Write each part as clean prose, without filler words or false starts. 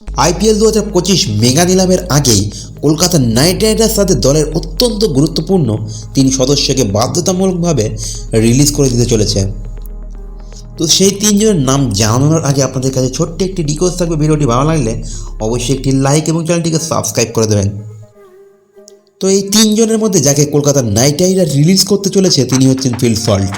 IPL 2025 mega নিলামের আগেই Kolkata night Riders তাদের দলের অত্যন্ত গুরুত্বপূর্ণ 3 সদস্যকে বাধ্যতামূলকভাবে রিলিজ করে দিতে চলেছে। তো সেই 3 জনের নাম জানানোর আগে আপনাদের কাছে ছোট্ট একটি রিকোয়েস্ট থাকবে, ভিডিওটি ভালো লাগলে অবশ্যই একটি লাইক এবং চ্যানেলটিকে সাবস্ক্রাইব করে দেবেন। তো এই 3 জনের মধ্যে যাকে কলকাতা নাইট রাইডার্স রিলিজ করতে চলেছে তিনি হচ্ছেন ফিল সল্ট।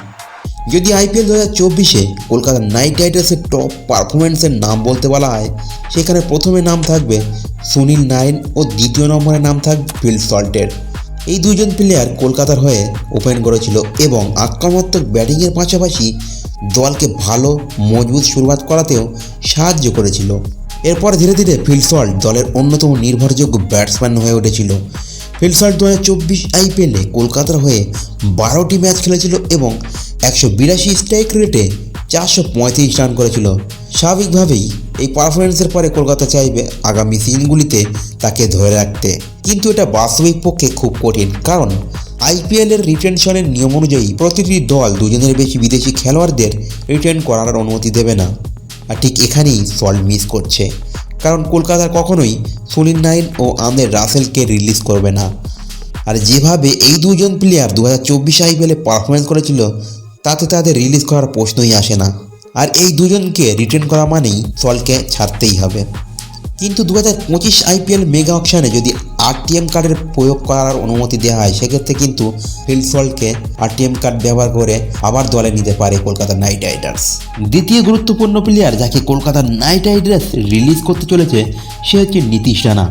যদি আইপিএল 2024-এ কলকাতা নাইট রাইডার্সের টপ পারফরমেন্সের নাম বলতে বলা হয়, সেখানে প্রথমে নাম থাকবে সুনীল নারিন ও দ্বিতীয় নম্বরে নাম থাকবে ফিল সল্টের। এই দুজন প্লেয়ার কলকাতার হয়ে ওপেন করেছিল এবং আক্রমণাত্মক ব্যাটিংয়ের পাশাপাশি দলকে ভালো মজবুত শুরুয়াত করাতেও সাহায্য করেছিল। এরপর ধীরে ধীরে ফিল সল্ট দলের অন্যতম নির্ভরযোগ্য ব্যাটসম্যান হয়ে উঠেছিল। ফিল সল্ট 2024 আইপিএলে কলকাতার হয়ে 12টি ম্যাচ খেলেছিল এবং 182 স্ট্রাইক রেটে 435 রান করেছিল। স্বাভাবিকভাবেই এই পারফরমেন্সের পরে কলকাতা চাইবে আগামী সিজনগুলিতে তাকে ধরে রাখতে, কিন্তু এটা বাস্তবিক পক্ষে খুব কঠিন, কারণ আইপিএলের রিটেনশনের নিয়ম অনুযায়ী প্রতিটি দল দুজনের বেশি বিদেশি খেলোয়াড়দের রিটেন করার অনুমতি দেবে না। আর ঠিক এখানেই সল্ট মিস করছে, কারণ কলকাতার কখনোই সুনীল নারিন ও আন্দ্রে রাসেলকে রিলিজ করবে না। আর যেভাবে এই দুজন প্লেয়ার 2024 আইপিএলে পারফরমেন্স করেছিল, তাতে তাদের রিলিজ করার প্রশ্নই আসে না। আর এই দুজনকে রিটেন করা মানেই সল্টকে ছাড়তেই হবে। কিন্তু 2025 আইপিএল মেগা অকশনে যদি আরটিএম কার্ডের প্রয়োগ করার অনুমতি দেওয়া হয়, সেক্ষেত্রে কিন্তু ফিল সল্টকে আরটিএম কার্ড ব্যবহার করে আবার দলে নিতে পারে কলকাতা নাইট রাইডার্স। দ্বিতীয় গুরুত্বপূর্ণ প্লেয়ার যাকে কলকাতা নাইট রাইডার্স রিলিজ করতে চলেছে সে হচ্ছে নীতিশ রানা।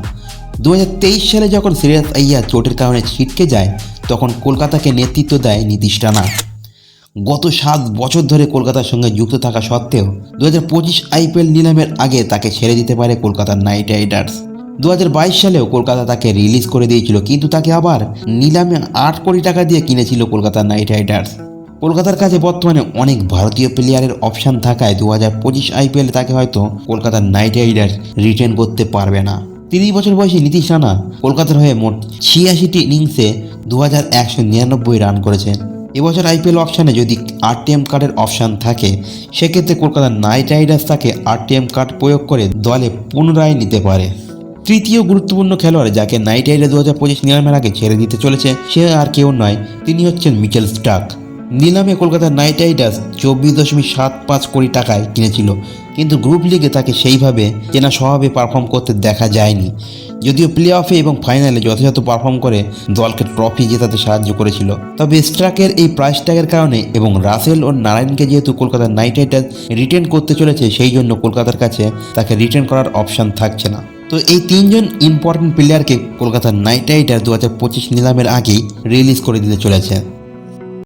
2023 সালে যখন শ্রেয়াস আইয়ার চোটের কারণে ছিটকে যায়, তখন কলকাতাকে নেতৃত্ব দেয় নীতিশ রানা। গত 7 বছর ধরে কলকাতার সঙ্গে যুক্ত থাকা সত্ত্বেও 2025 আইপিএল নিলামের আগে তাকে ছেড়ে দিতে পারে কলকাতা নাইট রাইডার্স। 2022 সালেও কলকাতা তাকে রিলিজ করে দিয়েছিল, কিন্তু তাকে আবার নিলামে 8 কোটি টাকা দিয়ে কিনেছিল কলকাতা নাইট রাইডার্স। কলকাতার কাছে বর্তমানে অনেক ভারতীয় প্লেয়ারের অপশান থাকায় 2025 আইপিএলে তাকে হয়তো কলকাতা নাইট রাইডার্স রিটেন করতে পারবে না। 30 বছর বয়সী নীতিশ রানা কলকাতার হয়ে মোট 86টি ইনিংসে 2199 রান করেছেন। এবছর আইপিএল অপশানে যদি আরটিএম কার্ডের অপশান থাকে, সেক্ষেত্রে কলকাতা নাইট রাইডার্স তাকে আরটিএম কার্ড প্রয়োগ করে দলে পুনরায় নিতে পারে। তৃতীয় গুরুত্বপূর্ণ খেলোয়াড় যাকে নাইট রাইডার্স 2025 নিলামের আগে ছেড়ে দিতে চলেছে সে আর কেউ নয়, তিনি হচ্ছেন মিচেল স্টার্ক। নিলামে কলকাতা নাইট রাইডার্স 24.75 কোটি টাকায় কিনেছিল, কিন্তু গ্রুপ লিগে তাকে সেইভাবে চেনা স্বভাবে পারফর্ম করতে দেখা যায়নি। যদিও প্লে অফে এবং ফাইনালে যথাযথ পারফর্ম করে দলকে ট্রফি জেতাতে সাহায্য করেছিল, তবে স্ট্রাকের এই প্রাইস ট্যাগের কারণে এবং রাসেল ও নারায়ণকে যেহেতু কলকাতা নাইট রাইডার্স রিটেন করতে চলেছে, সেই জন্য কলকাতার কাছে তাকে রিটেন করার অপশান থাকছে না। তো এই 3 জন ইম্পর্টেন্ট প্লেয়ারকে কলকাতা নাইট রাইডার্স 2025 নিলামের আগেই রিলিজ করে দিতে চলেছে।